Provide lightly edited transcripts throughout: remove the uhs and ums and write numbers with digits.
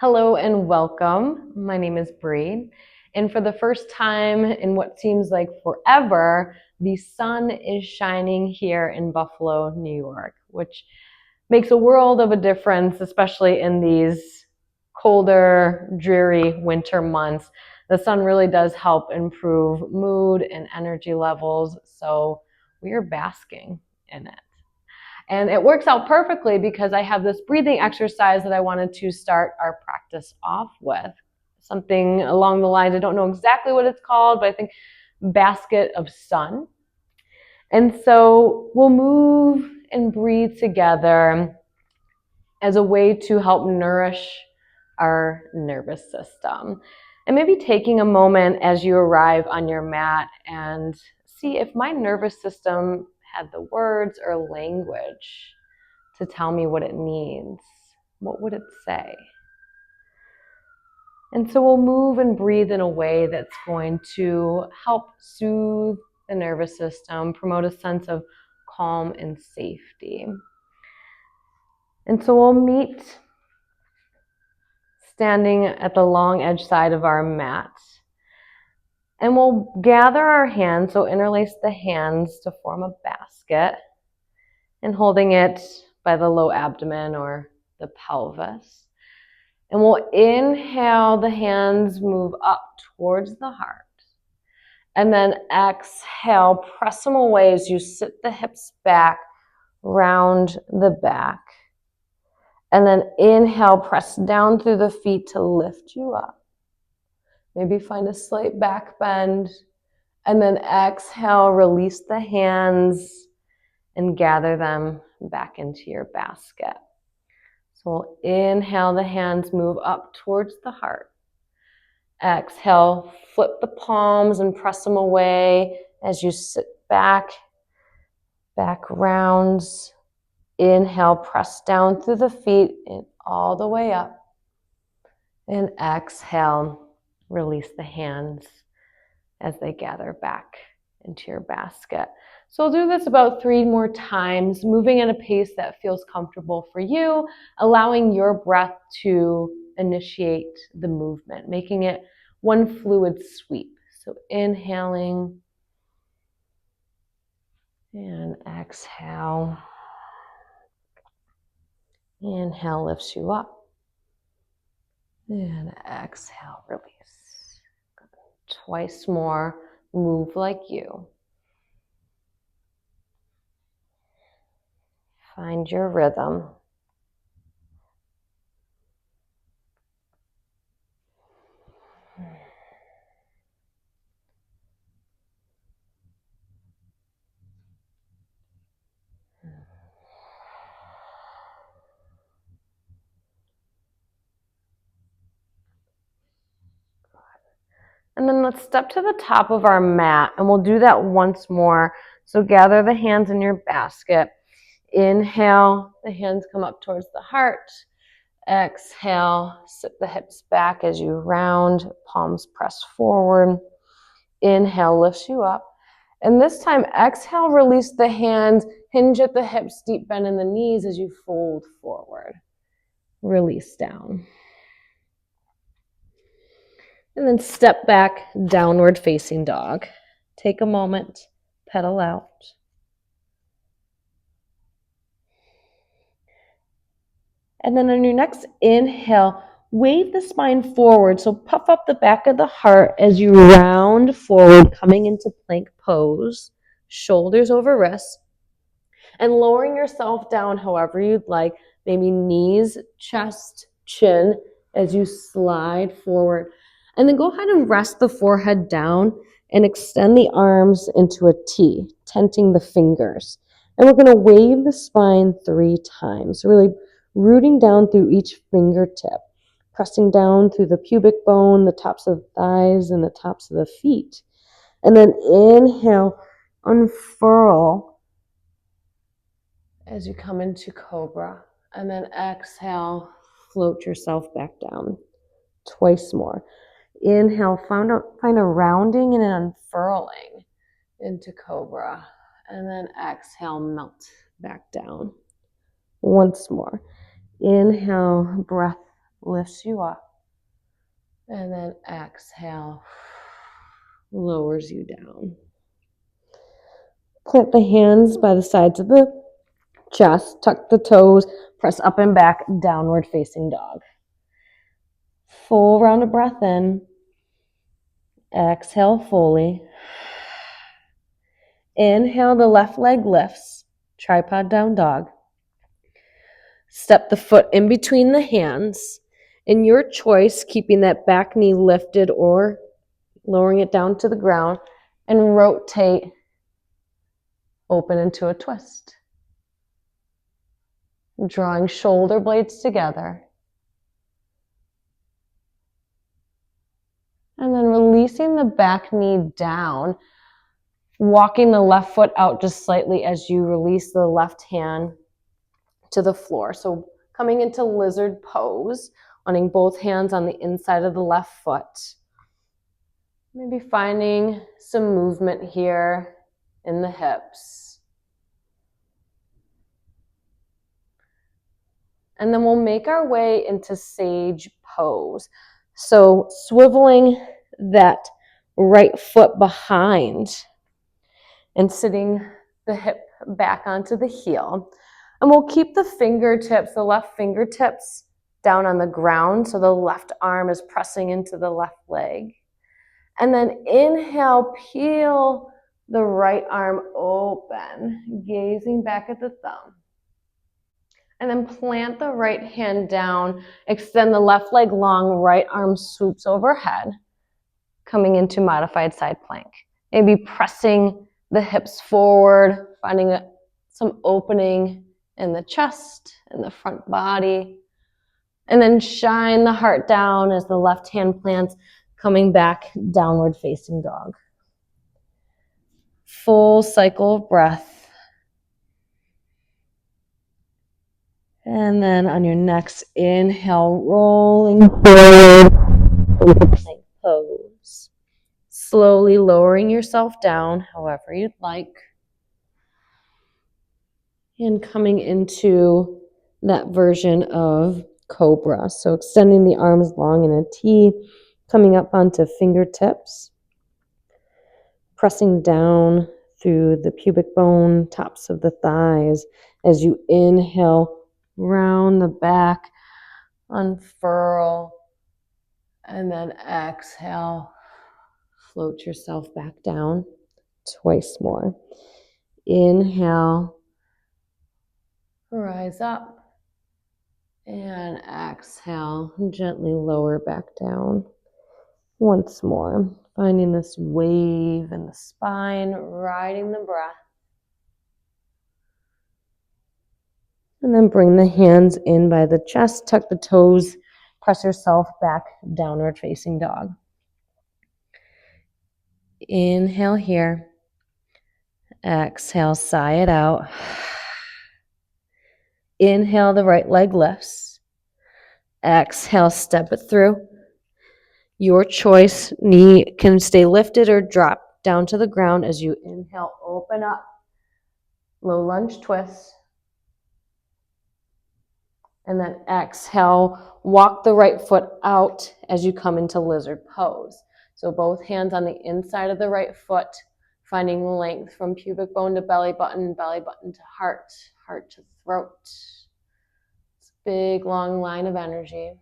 Hello and welcome. My name is Bree. And for the first time in what seems like forever, the sun is shining here in Buffalo, New York, which makes a world of a difference, especially in these colder, dreary winter months. The sun really does help improve mood and energy levels, so we are basking in it. And it works out perfectly because I have this breathing exercise that I wanted to start our practice off with. Something along the lines, I don't know exactly what it's called, but I think basket of sun. And so we'll move and breathe together as a way to help nourish our nervous system. And maybe taking a moment as you arrive on your mat and see if my nervous system had the words or language to tell me what it needs. What would it say? And so we'll move and breathe in a way that's going to help soothe the nervous system, promote a sense of calm and safety. And so we'll meet standing at the long edge side of our mat. And we'll gather our hands, so interlace the hands to form a basket, and holding it by the low abdomen or the pelvis. And we'll inhale, the hands move up towards the heart. And then exhale, press them away as you sit the hips back, round the back. And then inhale, press down through the feet to lift you up. Maybe find a slight back bend. And then exhale, release the hands and gather them back into your basket. So we'll inhale, the hands move up towards the heart. Exhale, flip the palms and press them away as you sit back rounds. Inhale, press down through the feet and all the way up. And exhale, release the hands as they gather back into your basket. So we'll do this about 3 more times, moving at a pace that feels comfortable for you, allowing your breath to initiate the movement, making it one fluid sweep. So inhaling and exhale. Inhale lifts you up. And exhale, release. Twice more, move like you. Find your rhythm. And then let's step to the top of our mat, and we'll do that once more. So gather the hands in your basket. Inhale, the hands come up towards the heart. Exhale, sit the hips back as you round, palms press forward. Inhale, lifts you up. And this time, exhale, release the hands, hinge at the hips, deep bend in the knees as you fold forward. Release down. And then step back, downward facing dog. Take a moment, pedal out. And then on your next inhale, wave the spine forward. So puff up the back of the heart as you round forward, coming into plank pose, shoulders over wrists, and lowering yourself down however you'd like, maybe knees, chest, chin, as you slide forward. And then go ahead and rest the forehead down and extend the arms into a T, tenting the fingers. And we're going to wave the spine 3 times, really rooting down through each fingertip, pressing down through the pubic bone, the tops of the thighs, and the tops of the feet. And then inhale, unfurl as you come into cobra. And then exhale, float yourself back down. Twice more. Inhale, find a rounding and an unfurling into cobra. And then exhale, melt back down. Once more. Inhale, breath lifts you up. And then exhale, lowers you down. Plant the hands by the sides of the chest, tuck the toes, press up and back, downward facing dog. Full round of breath in. Exhale fully. Inhale, the left leg lifts, tripod down dog. Step the foot in between the hands. In your choice, keeping that back knee lifted or lowering it down to the ground, and rotate, open into a twist. Drawing shoulder blades together. And then releasing the back knee down, walking the left foot out just slightly as you release the left hand to the floor. So coming into lizard pose, wanting both hands on the inside of the left foot. Maybe finding some movement here in the hips. And then we'll make our way into sage pose. So swiveling that right foot behind and sitting the hip back onto the heel. And we'll keep the fingertips, the left fingertips down on the ground so the left arm is pressing into the left leg. And then inhale, peel the right arm open, gazing back at the thumb. And then plant the right hand down, extend the left leg long, right arm swoops overhead, coming into modified side plank. Maybe pressing the hips forward, finding some opening in the chest, in the front body. And then shine the heart down as the left hand plants, coming back, downward facing dog. Full cycle of breath. And then on your next inhale, rolling forward into plank pose. Slowly lowering yourself down, however you'd like. And coming into that version of cobra. So extending the arms long in a T, coming up onto fingertips, pressing down through the pubic bone, tops of the thighs. As you inhale, round the back, unfurl, and then exhale, float yourself back down twice more. Inhale, rise up, and exhale, gently lower back down. Once more, finding this wave in the spine, riding the breath. And then bring the hands in by the chest, tuck the toes, press yourself back, downward facing dog. Inhale here. Exhale, sigh it out. Inhale, the right leg lifts. Exhale, step it through. Your choice, knee can stay lifted or drop down to the ground as you inhale, open up. Low lunge twist. And then exhale, walk the right foot out as you come into lizard pose. So both hands on the inside of the right foot, finding length from pubic bone to belly button to heart, heart to throat. It's a big, long line of energy.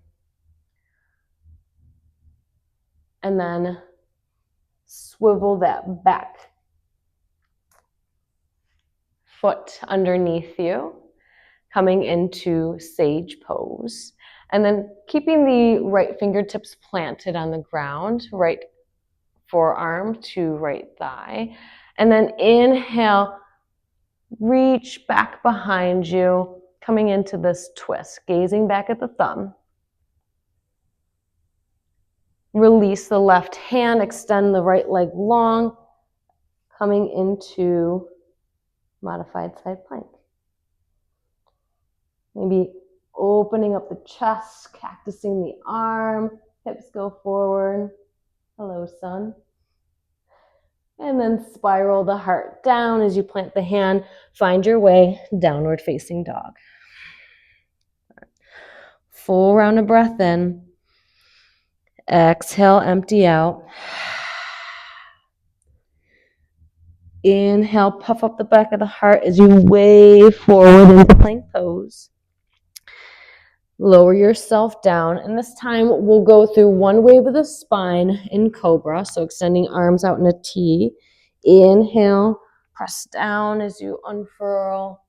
And then swivel that back foot underneath you, coming into sage pose. And then keeping the right fingertips planted on the ground, right forearm to right thigh. And then inhale, reach back behind you, coming into this twist, gazing back at the thumb. Release the left hand, extend the right leg long, coming into modified side plank. Maybe opening up the chest, cactusing the arm, hips go forward. Hello, sun. And then spiral the heart down as you plant the hand. Find your way, downward facing dog. Full round of breath in. Exhale, empty out. Inhale, puff up the back of the heart as you wave forward into plank pose. Lower yourself down, and this time we'll go through one wave of the spine in cobra, so extending arms out in a T. Inhale, press down as you unfurl,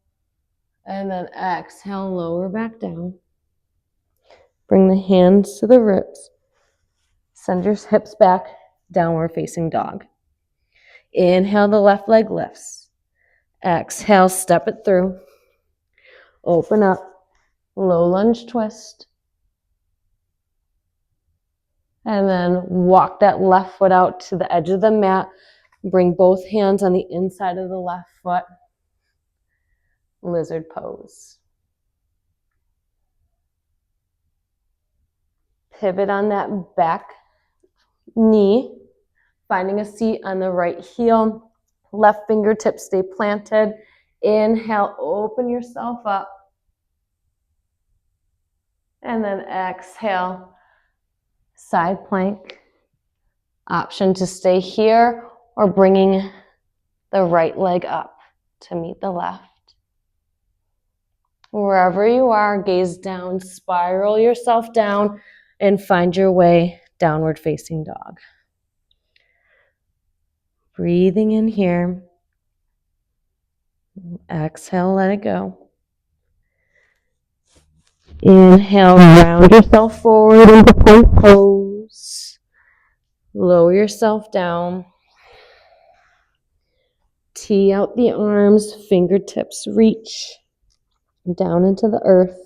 and then exhale, lower back down. Bring the hands to the ribs. Send your hips back, downward facing dog. Inhale, the left leg lifts. Exhale, step it through. Open up, low lunge twist. And then walk that left foot out to the edge of the mat. Bring both hands on the inside of the left foot. Lizard pose. Pivot on that back knee. Finding a seat on the right heel. Left fingertips stay planted. Inhale, open yourself up. And then exhale, side plank. Option to stay here or bringing the right leg up to meet the left. Wherever you are, gaze down, spiral yourself down, and find your way downward facing dog. Breathing in here. Exhale, let it go. Inhale, round yourself forward into plank pose. Lower yourself down. Tee out the arms, fingertips reach down into the earth.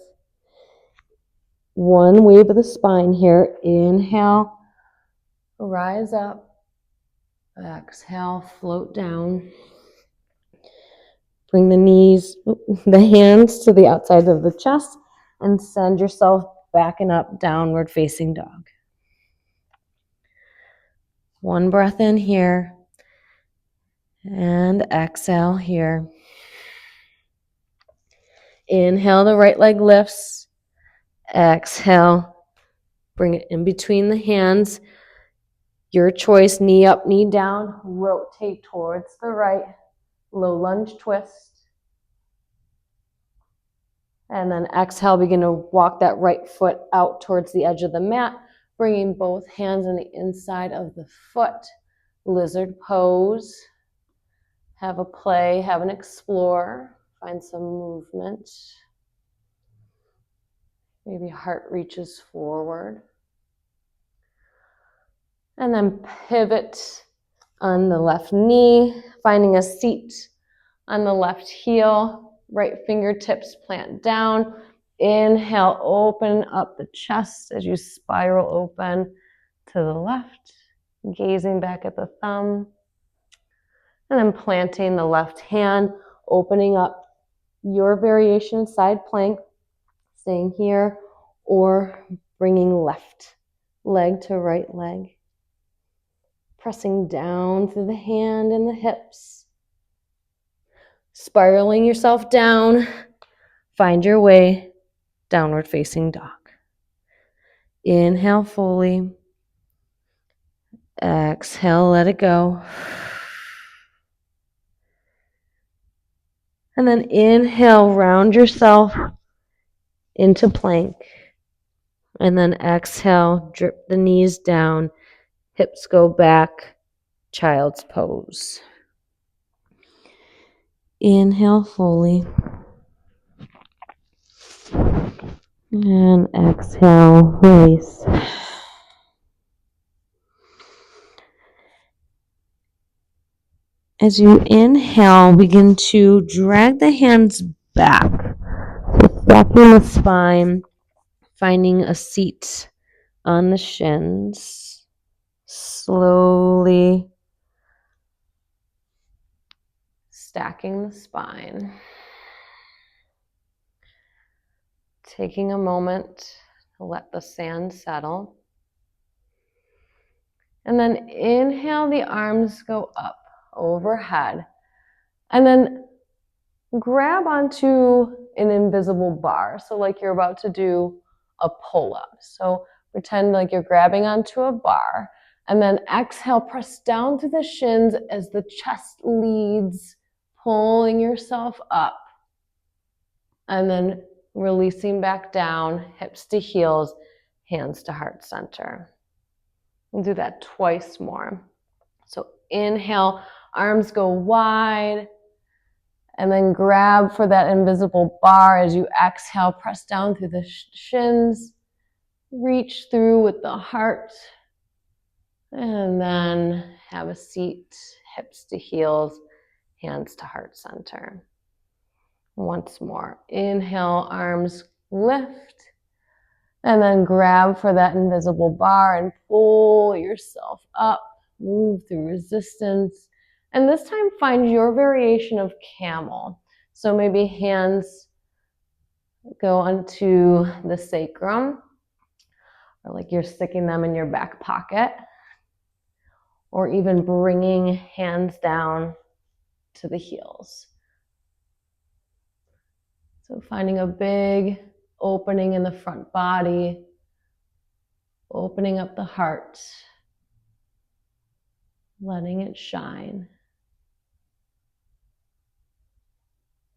One wave of the spine here. Inhale, rise up. Exhale, float down. Bring the hands to the outside of the chest and send yourself back and up, downward facing dog. One breath in here and exhale here. Inhale, the right leg lifts. Exhale, bring it in between the hands. Your choice, knee up, knee down, rotate towards the right, low lunge twist. And then exhale, begin to walk that right foot out towards the edge of the mat, bringing both hands on the inside of the foot. Lizard pose. Have a play, have an explore, find some movement. Maybe heart reaches forward. And then pivot on the left knee, finding a seat on the left heel, right fingertips plant down. Inhale, open up the chest as you spiral open to the left, gazing back at the thumb. And then planting the left hand, opening up your variation side plank, staying here, or bringing left leg to right leg. Pressing down through the hand and the hips. Spiraling yourself down. Find your way downward facing dog. Inhale fully. Exhale, let it go. And then inhale, round yourself into plank. And then exhale, drip the knees down. Hips go back, child's pose. Inhale fully. And exhale, release. As you inhale, begin to drag the hands back. So stacking the spine, finding a seat on the shins. Slowly stacking the spine. Taking a moment to let the sand settle. And then inhale, the arms go up overhead. And then grab onto an invisible bar. So like you're about to do a pull-up. So pretend like you're grabbing onto a bar, and then exhale, press down through the shins as the chest leads, pulling yourself up. And then releasing back down, hips to heels, hands to heart center. We'll do that twice more. So inhale, arms go wide, and then grab for that invisible bar as you exhale, press down through the shins, reach through with the heart, and then have a seat, hips to heels, hands to heart center. Once more, inhale, arms lift, and then grab for that invisible bar and pull yourself up, move through resistance. And this time find your variation of camel. So maybe hands go onto the sacrum, or like you're sticking them in your back pocket, or even bringing hands down to the heels. So finding a big opening in the front body, opening up the heart, letting it shine.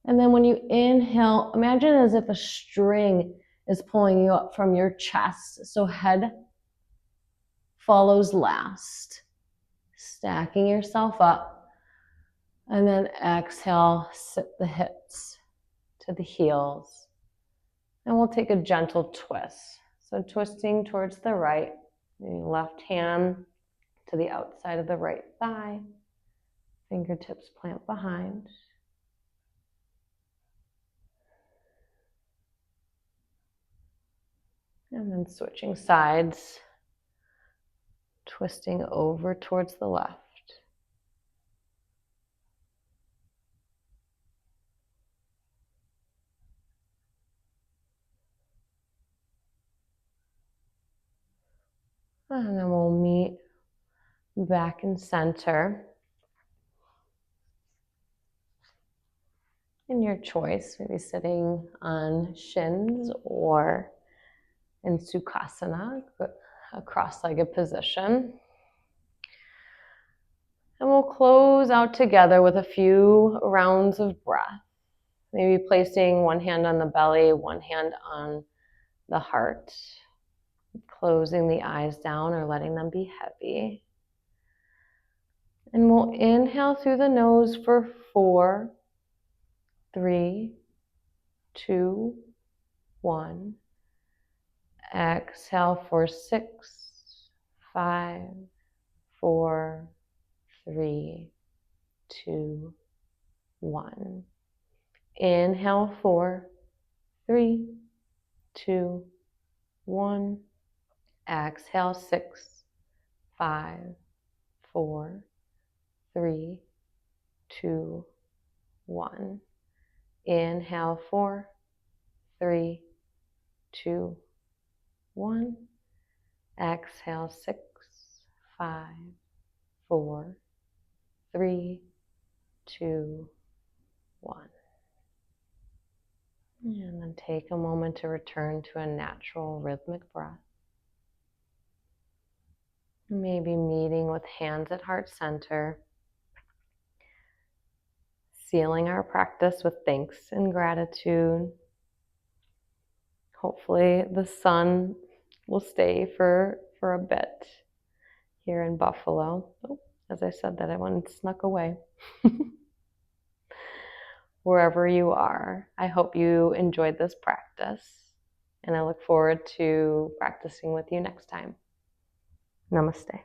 And then when you inhale, imagine as if a string is pulling you up from your chest. So head follows last, stacking yourself up. And then exhale, sit the hips to the heels. And we'll take a gentle twist. So twisting towards the right, left hand to the outside of the right thigh, fingertips plant behind. And then switching sides, twisting over towards the left. And then we'll meet back in center. In your choice, maybe sitting on shins or in Sukhasana, a cross-legged position. And we'll close out together with a few rounds of breath. Maybe placing one hand on the belly, one hand on the heart. Closing the eyes down or letting them be heavy. And we'll inhale through the nose for 4, 3, 2, 1. Exhale for 6, 5, 4, 3, 2, 1. Inhale 4, 3, 2, 1. Exhale 6, 5, 4, 3, 2, 1. Inhale 4, 3, 2, 1. Exhale 6, 5, 4, 3, 2, 1. And then take a moment to return to a natural rhythmic breath. Maybe meeting with hands at heart center. Sealing our practice with thanks and gratitude. Hopefully the sun will stay for a bit here in Buffalo. Oh, as I said that, I went and snuck away. Wherever you are, I hope you enjoyed this practice, and I look forward to practicing with you next time. Namaste.